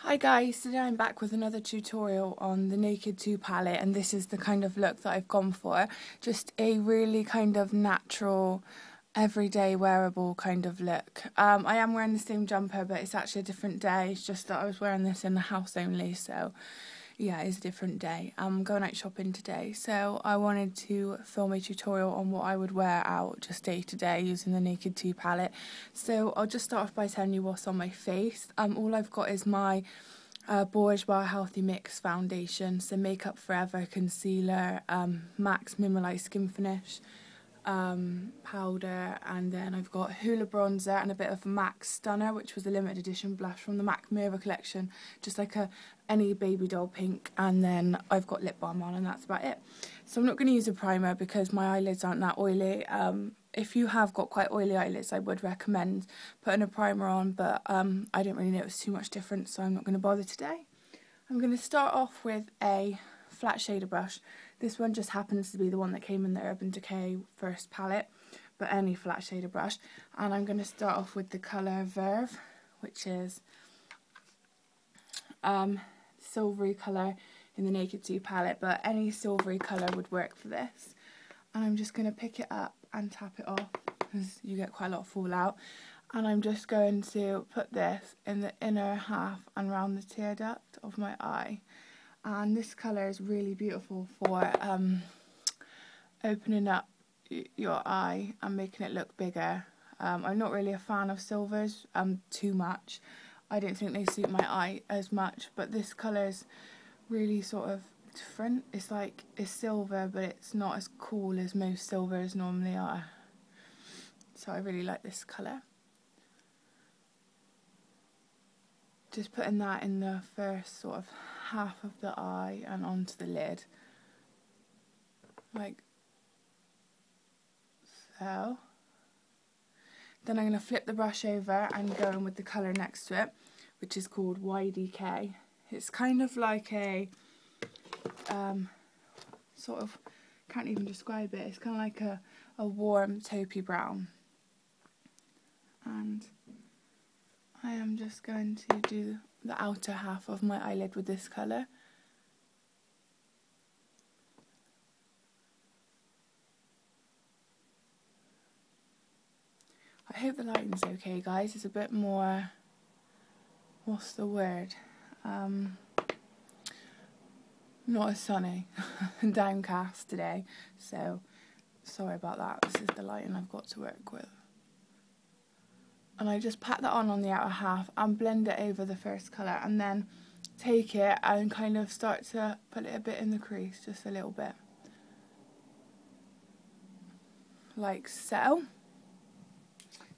Hi guys, today I'm back with another tutorial on the Naked 2 palette, and this is the kind of look that I've gone for. Just a really kind of natural, everyday wearable kind of look. I am wearing the same jumper, but it's actually a different day. It's just that I was wearing this in the house only, so yeah, it's a different day. I'm going out shopping today, so I wanted to film a tutorial on what I would wear out just day to day using the Naked 2 palette. So I'll just start off by telling you what's on my face. All I've got is my Bourjois Healthy Mix foundation, so Makeup Forever concealer, Max Minimalite Skin Finish powder, and then I've got Hoola bronzer and a bit of MAC Stunner, which was a limited edition blush from the MAC Mirror collection, just like any baby doll pink, and then I've got lip balm on, and that's about it. So I'm not going to use a primer because my eyelids aren't that oily. If you have got quite oily eyelids, I would recommend putting a primer on, but I didn't really notice too much difference, so I'm not going to bother today. I'm going to start off with a flat shader brush. This one just happens to be the one that came in the Urban Decay first palette, but any flat shader brush. And I'm going to start off with the colour Verve, which is silvery colour in the Naked 2 palette, but any silvery colour would work for this. And I'm just going to pick it up and tap it off, because you get quite a lot of fallout. And I'm just going to put this in the inner half and round the tear duct of my eye. And this colour is really beautiful for opening up your eye and making it look bigger. I'm not really a fan of silvers too much. I don't think they suit my eye as much, but this colour is really sort of different. It's like it's silver, but it's not as cool as most silvers normally are. So I really like this colour. Just putting that in the first sort of half of the eye and onto the lid, like so. Then I'm going to flip the brush over and go in with the colour next to it, which is called YDK. It's kind of like a sort of, can't even describe it, it's kind of like a warm taupey brown. And I am just going to do the outer half of my eyelid with this colour. I hope the lighting's okay, guys. It's a bit more, what's the word? Not as sunny, downcast today, so sorry about that. This is the lighting I've got to work with. And I just pat that on the outer half and blend it over the first colour, and then take it and kind of start to put it a bit in the crease, just a little bit. Like so.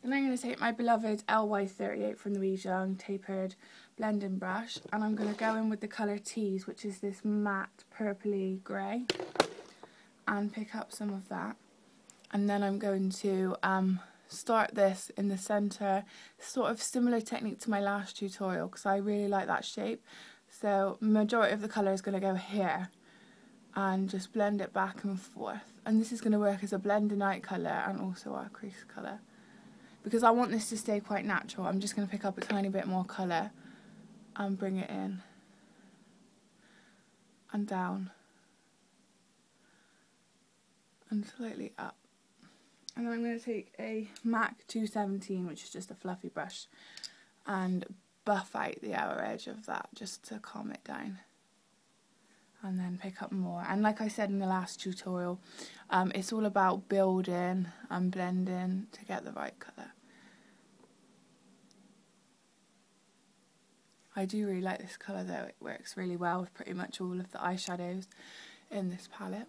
Then I'm going to take my beloved LY38 from Louise Young tapered blending brush, and I'm going to go in with the colour Tease, which is this matte purpley grey, and pick up some of that. And then I'm going to start this in the centre, sort of similar technique to my last tutorial, because I really like that shape. So majority of the colour is going to go here, and just blend it back and forth. And this is going to work as a blending out colour and also our crease colour. Because I want this to stay quite natural, I'm just going to pick up a tiny bit more colour and bring it in and down and slightly up. And then I'm going to take a MAC 217, which is just a fluffy brush, and buff out the outer edge of that just to calm it down. And then pick up more. And like I said in the last tutorial, it's all about building and blending to get the right colour. I do really like this colour though. It works really well with pretty much all of the eyeshadows in this palette.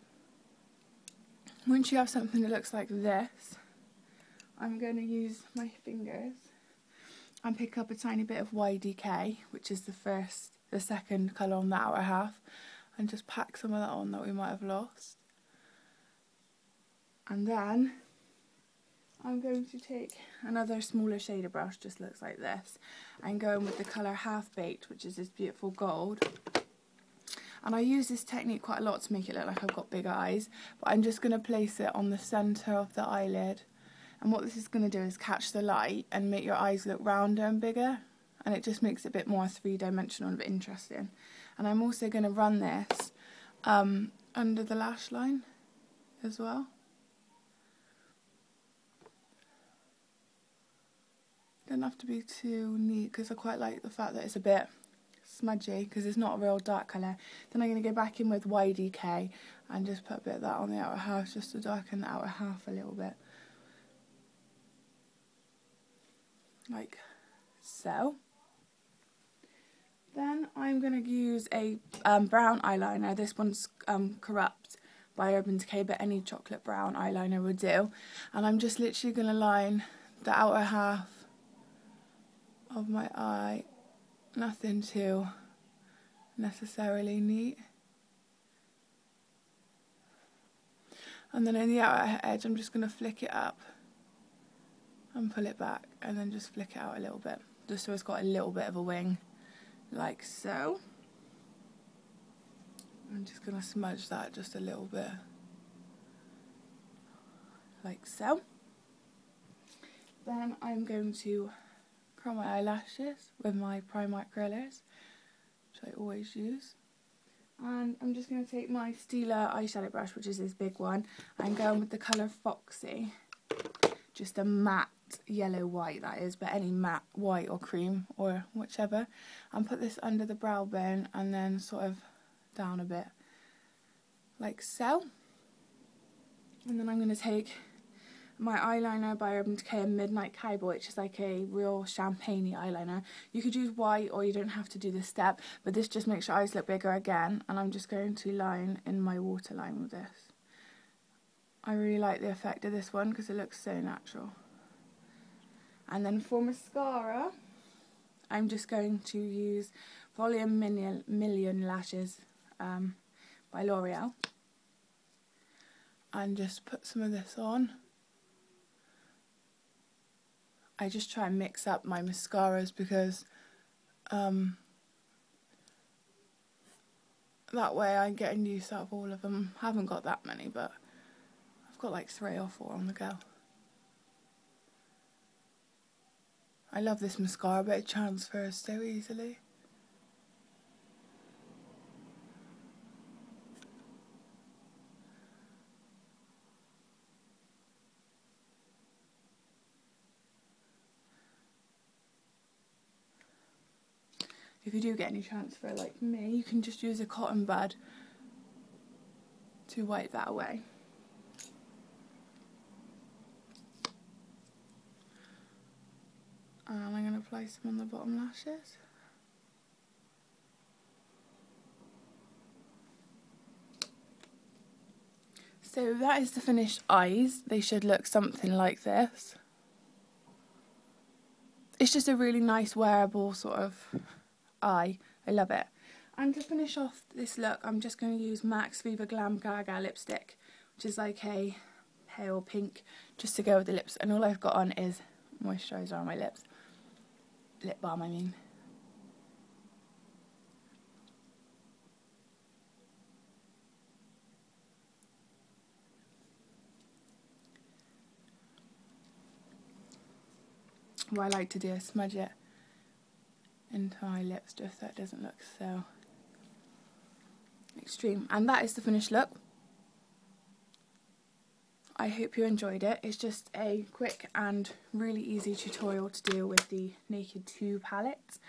Once you have something that looks like this, I'm going to use my fingers and pick up a tiny bit of YDK, which is the second colour on the outer half, and just pack some of that on that we might have lost. And then I'm going to take another smaller shader brush, just looks like this, and go in with the colour Half Baked, which is this beautiful gold. And I use this technique quite a lot to make it look like I've got big eyes, but I'm just going to place it on the centre of the eyelid. And what this is going to do is catch the light and make your eyes look rounder and bigger. and it just makes it a bit more three-dimensional and a bit interesting. And I'm also going to run this under the lash line as well. Doesn't have to be too neat because I quite like the fact that it's a bit smudgy because it's not a real dark colour. Then I'm going to go back in with YDK and just put a bit of that on the outer half just to darken the outer half a little bit. Like so. Then I'm going to use a brown eyeliner. This one's Corrupt by Urban Decay, but any chocolate brown eyeliner would do. And I'm just literally going to line the outer half of my eye. Nothing too necessarily neat. And then in the outer edge I'm just going to flick it up and pull it back and then just flick it out a little bit, just so it's got a little bit of a wing, like so. I'm just going to smudge that just a little bit, like so. Then I'm going to curl my eyelashes with my Primark curlers, which I always use. And I'm just going to take my Stila eyeshadow brush, which is this big one, and go in with the colour Foxy. Just a matte yellow white, that is, but any matte white or cream or whichever. And put this under the brow bone and then sort of down a bit, like so. And then I'm going to take my eyeliner by Urban Decay Midnight Cowboy, which is like a real champagne-y eyeliner. You could use white or you don't have to do this step, but this just makes your eyes look bigger again. And I'm just going to line in my waterline with this. I really like the effect of this one because it looks so natural. And then for mascara, I'm just going to use Volume Million Lashes by L'Oreal. And just put some of this on. I just try and mix up my mascaras because that way I'm getting use out of all of them. I haven't got that many, but I've got like 3 or 4 on the go. I love this mascara, but it transfers so easily. If you do get any transfer like me, you can just use a cotton bud to wipe that away. And I'm going to apply some on the bottom lashes. So that is the finished eyes. They should look something like this. It's just a really nice wearable sort of eye. I love it. And to finish off this look, I'm just going to use MAC's Viva Glam Gaga lipstick, which is like a pale pink, just to go with the lips. And all I've got on is moisturiser on my lips. Lip balm, I mean. What I like to do is smudge it into my lips just so it doesn't look so extreme. And that is the finished look. I hope you enjoyed it. It's just a quick and really easy tutorial to do with the Naked 2 palette.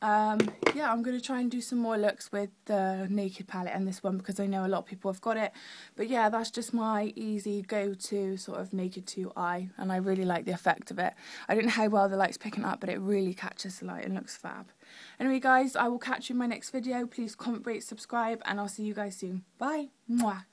Yeah, I'm going to try and do some more looks with the Naked palette and this one because I know a lot of people have got it. But yeah, that's just my easy go-to sort of Naked 2 eye, and I really like the effect of it. I don't know how well the light's picking up, but it really catches the light and looks fab. Anyway guys, I will catch you in my next video. Please comment, rate, subscribe, and I'll see you guys soon. Bye! Mwah.